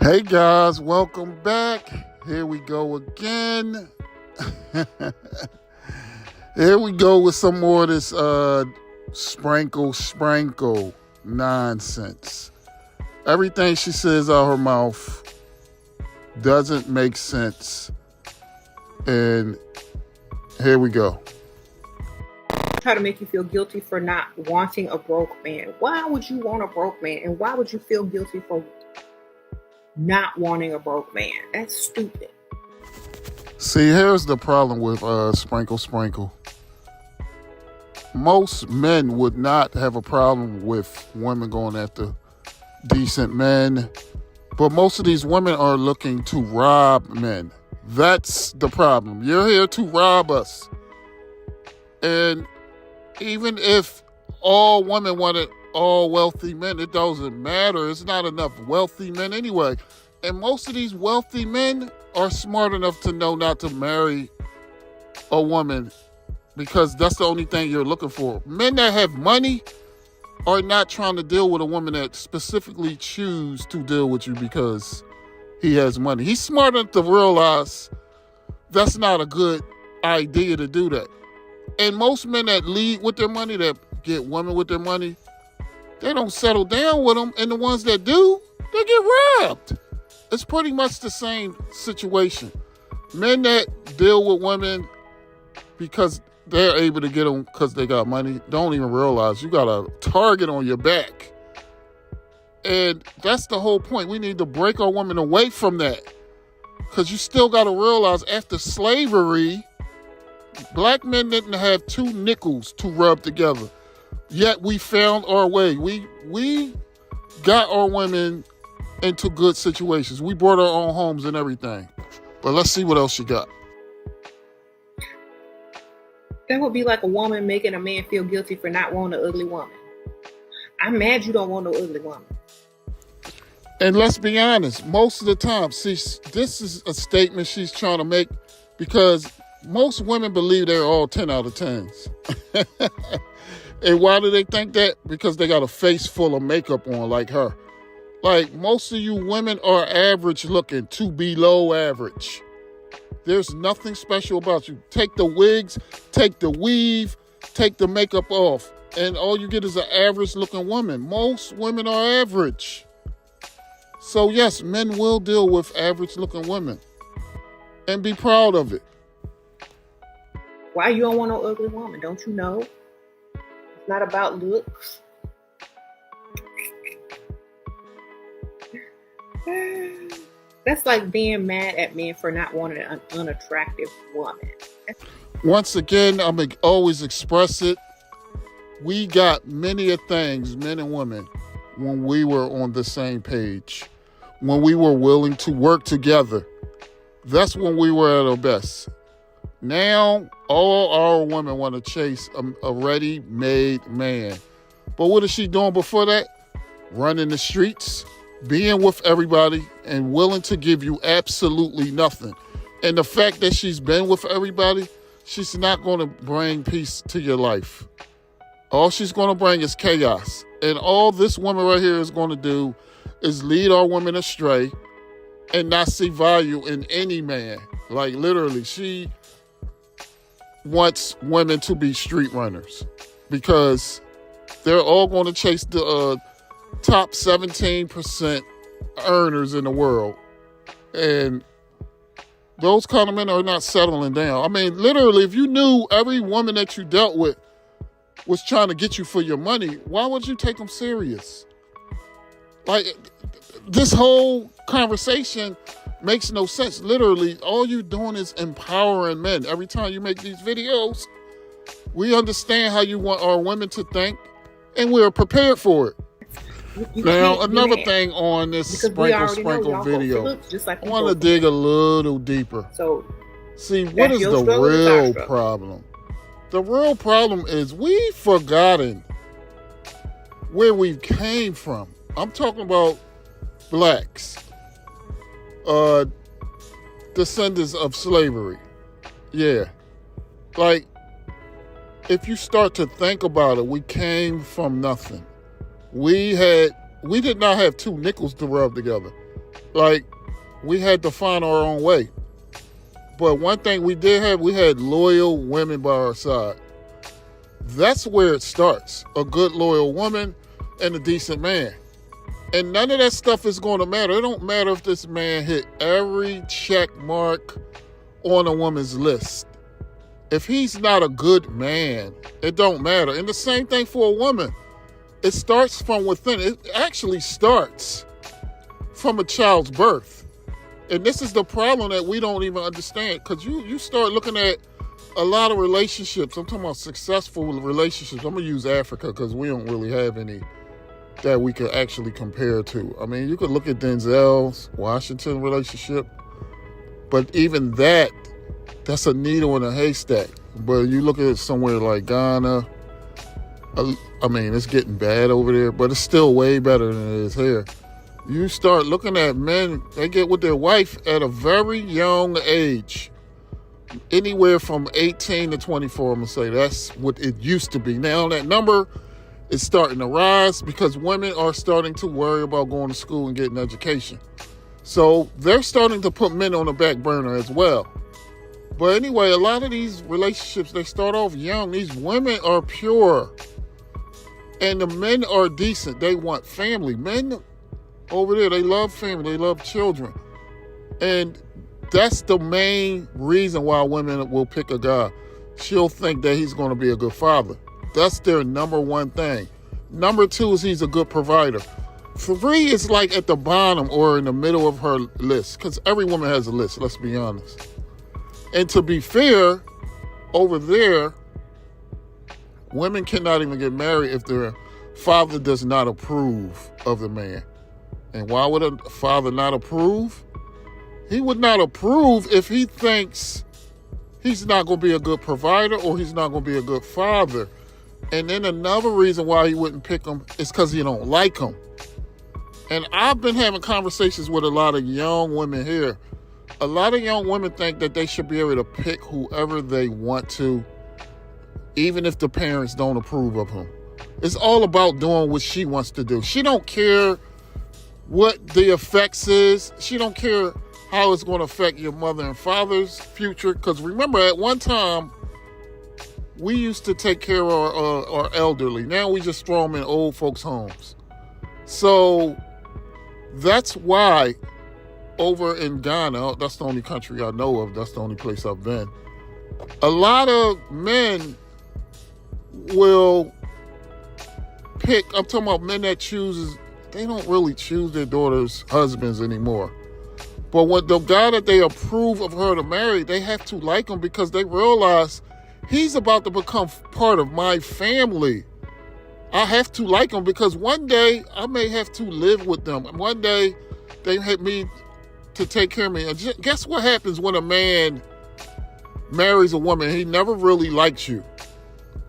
Hey guys, welcome back. Here we go again. Here we go with some more of this sprinkle nonsense. Everything she says out her mouth doesn't make sense. And here we go. Try to make you feel guilty for not wanting a broke man. Why would you want a broke man? And why would you feel guilty for not wanting a broke man? That's stupid. See, here's the problem with sprinkle. Most men would not have a problem with women going after decent men, but most of these women are looking to rob men. That's the problem. You're here to rob us. And even if all women wanted all wealthy men, it doesn't matter. It's not enough wealthy men anyway. And most of these wealthy men are smart enough to know not to marry a woman because that's the only thing you're looking for. Men that have money are not trying to deal with a woman that specifically choose to deal with you because he has money. He's smart enough to realize that's not a good idea to do that. And most men that lead with their money, that get women with their money, they don't settle down with them. And the ones that do, they get robbed. It's pretty much the same situation. Men that deal with women because they're able to get them because they got money don't even realize you got a target on your back. And that's the whole point. We need to break our women away from that. Because you still got to realize after slavery, black men didn't have two nickels to rub together. Yet we found our way. We got our women into good situations. We brought our own homes and everything. But let's see what else you got. That would be like a woman making a man feel guilty for not wanting an ugly woman. I'm mad you don't want no ugly woman. And let's be honest, most of the time, see, this is a statement she's trying to make because most women believe they're all 10 out of 10s. And why do they think that? Because they got a face full of makeup on like her. Like, most of you women are average looking to below average. There's nothing special about you. Take the wigs, take the weave, take the makeup off, and all you get is an average looking woman. Most women are average. So yes, men will deal with average looking women. And be proud of it. Why you don't want no ugly woman? Don't you know? It's not about looks. That's like being mad at men for not wanting an unattractive woman. Once again, I'm going to always express it. We got many of things, men and women, when we were on the same page, when we were willing to work together. That's when we were at our best. Now, all our women want to chase a ready-made man. But what is she doing before that? Running the streets, being with everybody, and willing to give you absolutely nothing. And the fact that she's been with everybody, she's not going to bring peace to your life. All she's going to bring is chaos. And all this woman right here is going to do is lead our women astray and not see value in any man. Like, literally, she wants women to be street runners because they're all going to chase the top 17% earners in the world. And those kind of men are not settling down. I mean, literally, if you knew every woman that you dealt with was trying to get you for your money, why would you take them serious? Like, this whole conversation makes no sense. Literally, all you're doing is empowering men. Every time you make these videos, we understand how you want our women to think, and we're prepared for it. Now, another thing on this sprinkle video, I want to dig a little deeper. So, see, what is the real problem? The real problem is we've forgotten where we came from. I'm talking about blacks, descendants of slavery. Yeah. Like, if you start to think about it, we came from nothing. We did not have two nickels to rub together. Like, we had to find our own way. But one thing we did have, we had loyal women by our side. That's where it starts. A good, loyal woman and a decent man. And none of that stuff is going to matter. It don't matter if this man hit every check mark on a woman's list. If he's not a good man, it don't matter. And the same thing for a woman. It starts from within. It actually starts from a child's birth. And this is the problem that we don't even understand. Because you start looking at a lot of relationships. I'm talking about successful relationships. I'm going to use Africa because we don't really have any that we could actually compare to. I mean, you could look at Denzel's Washington relationship. But even that's a needle in a haystack. But you look at it somewhere like Ghana, I mean, it's getting bad over there, but it's still way better than it is here. You start looking at men, they get with their wife at a very young age. Anywhere from 18 to 24, I'm going to say. That's what it used to be. Now that number is starting to rise because women are starting to worry about going to school and getting education. So they're starting to put men on the back burner as well. But anyway, a lot of these relationships, they start off young. These women are pure. And the men are decent. They want family. Men over there, they love family. They love children. And that's the main reason why women will pick a guy. She'll think that he's going to be a good father. That's their number one thing. Number two is he's a good provider. 3 is like at the bottom or in the middle of her list. Because every woman has a list, let's be honest. And to be fair, over there, women cannot even get married if their father does not approve of the man. And why would a father not approve? He would not approve if he thinks he's not going to be a good provider or he's not going to be a good father. And then another reason why he wouldn't pick him is because he don't like him. And I've been having conversations with a lot of young women here. A lot of young women think that they should be able to pick whoever they want to, even if the parents don't approve of him. It's all about doing what she wants to do. She don't care what the effects is. She don't care how it's going to affect your mother and father's future. Because remember, at one time, we used to take care of our elderly. Now we just throw them in old folks' homes. So that's why over in Ghana, that's the only country I know of, that's the only place I've been, a lot of men will pick, I'm talking about men that chooses, they don't really choose their daughters' husbands anymore. But when the guy that they approve of her to marry, they have to like him because they realize he's about to become part of my family. I have to like him because one day I may have to live with them. And one day they have me to take care of me. And guess what happens when a man marries a woman? He never really likes you.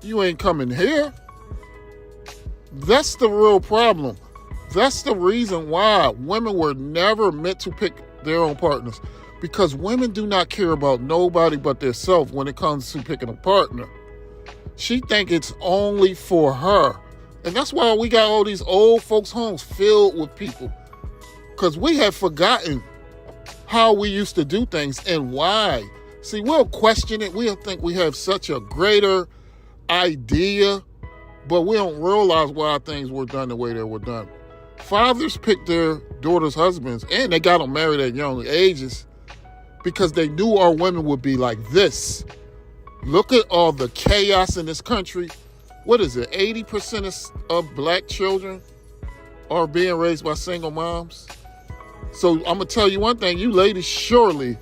You ain't coming here. That's the real problem. That's the reason why women were never meant to pick their own partners. Because women do not care about nobody but themselves when it comes to picking a partner. She think it's only for her. And that's why we got all these old folks' homes filled with people. Because we have forgotten how we used to do things and why. See, we'll question it. We'll think we have such a greater idea, but we don't realize why things were done the way they were done. Fathers picked their daughters' husbands, and they got them married at young ages because they knew our women would be like this. Look at all the chaos in this country. What is it? 80% of black children are being raised by single moms. So I'm going to tell you one thing. You ladies surely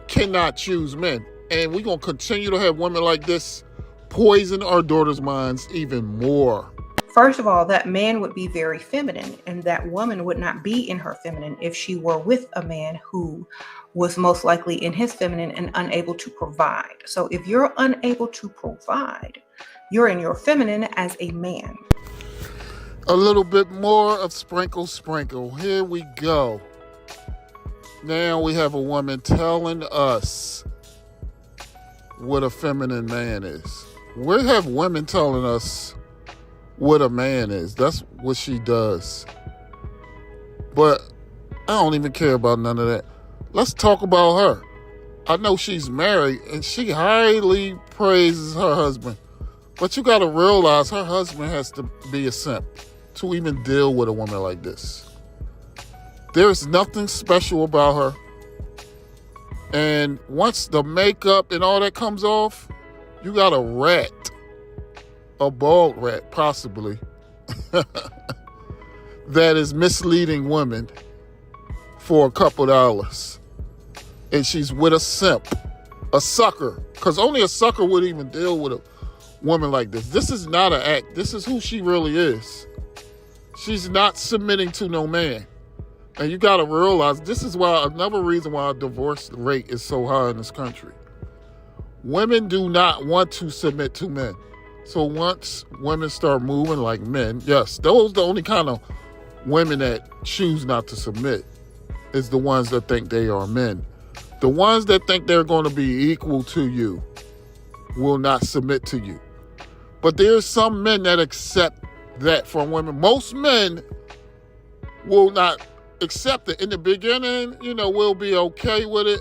cannot choose men. And we're going to continue to have women like this poison our daughters' minds even more. First of all, that man would be very feminine, and that woman would not be in her feminine if she were with a man who was most likely in his feminine and unable to provide. So if you're unable to provide, you're in your feminine as a man. A little bit more of sprinkle. Here we go. Now we have a woman telling us what a feminine man is. We have women telling us what a man is. That's what she does. But I don't even care about none of that. Let's talk about her. I know she's married and she highly praises her husband. But you got to realize her husband has to be a simp to even deal with a woman like this. There's nothing special about her. And once the makeup and all that comes off, you got a rat, a bald rat possibly, that is misleading women for a couple dollars. And she's with a simp, a sucker, because only a sucker would even deal with a woman like this. This is not an act. This is who she really is. She's not submitting to no man. And you got to realize this is why another reason why our divorce rate is so high in this country. Women do not want to submit to men. So once women start moving like men, yes, those are the only kind of women that choose not to submit is the ones that think they are men. The ones that think they're going to be equal to you will not submit to you. But there's some men that accept that from women. Most men will not accept it. In the beginning, we'll be okay with it.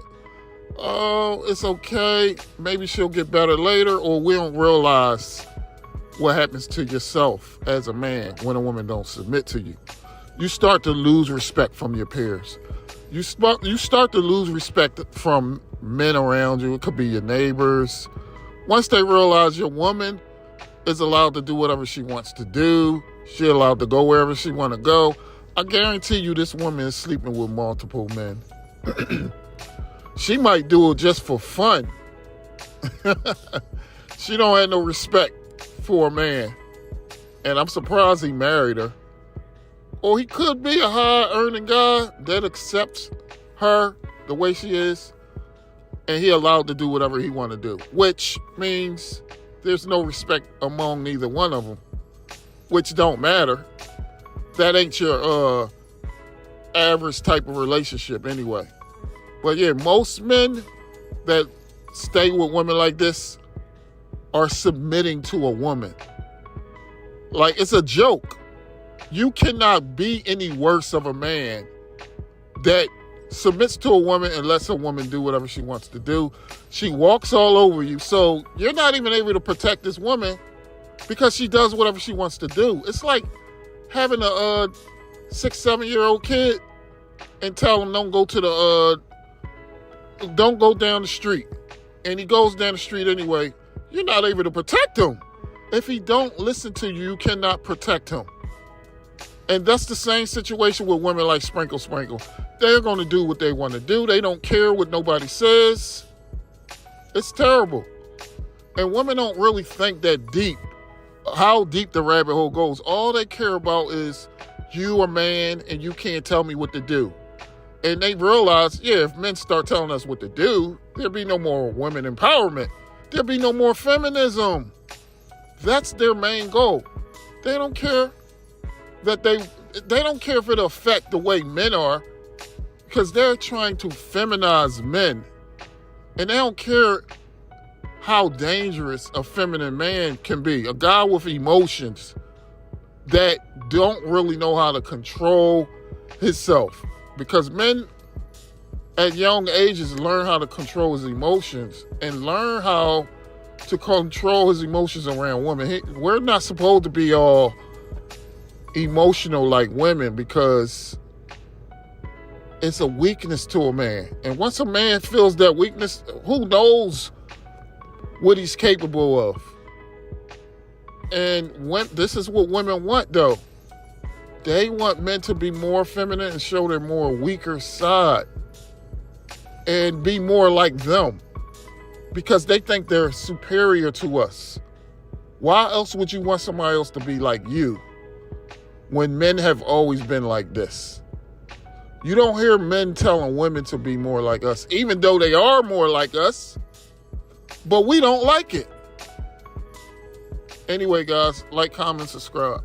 Oh, it's okay. Maybe she'll get better later, or we don't realize what happens to yourself as a man when a woman don't submit to you. You start to lose respect from your peers. You start to lose respect from men around you. It could be your neighbors. Once they realize your woman is allowed to do whatever she wants to do, she's allowed to go wherever she want to go, I guarantee you this woman is sleeping with multiple men. She might do it just for fun. She don't have no respect for a man. And I'm surprised he married her. Or he could be a high-earning guy that accepts her the way she is, and he allowed to do whatever he want to do, which means there's no respect among neither one of them, which don't matter. That ain't your average type of relationship anyway. But yeah, most men that stay with women like this are submitting to a woman. Like, it's a joke. You cannot be any worse of a man that submits to a woman and lets a woman do whatever she wants to do. She walks all over you. So you're not even able to protect this woman because she does whatever she wants to do. It's like having a 6-7-year-old kid and tell him don't go down the street. And he goes down the street anyway. You're not able to protect him. If he don't listen to you, you cannot protect him. And that's the same situation with women like Sprinkle. They're going to do what they want to do. They don't care what nobody says. It's terrible. And women don't really think that deep, how deep the rabbit hole goes. All they care about is you a man and you can't tell me what to do. And they realize, if men start telling us what to do, there'll be no more women empowerment. There'll be no more feminism. That's their main goal. They don't care that they don't care if it affect the way men are, because they're trying to feminize men. And they don't care how dangerous a feminine man can be. A guy with emotions that don't really know how to control himself. Because men at young ages learn how to control his emotions and learn how to control his emotions around women. We're not supposed to be all emotional like women because it's a weakness to a man. And once a man feels that weakness, who knows what he's capable of? And this is what women want, though. They want men to be more feminine and show their more weaker side and be more like them because they think they're superior to us. Why else would you want somebody else to be like you when men have always been like this? You don't hear men telling women to be more like us, even though they are more like us, but we don't like it. Anyway, guys, like, comment, subscribe.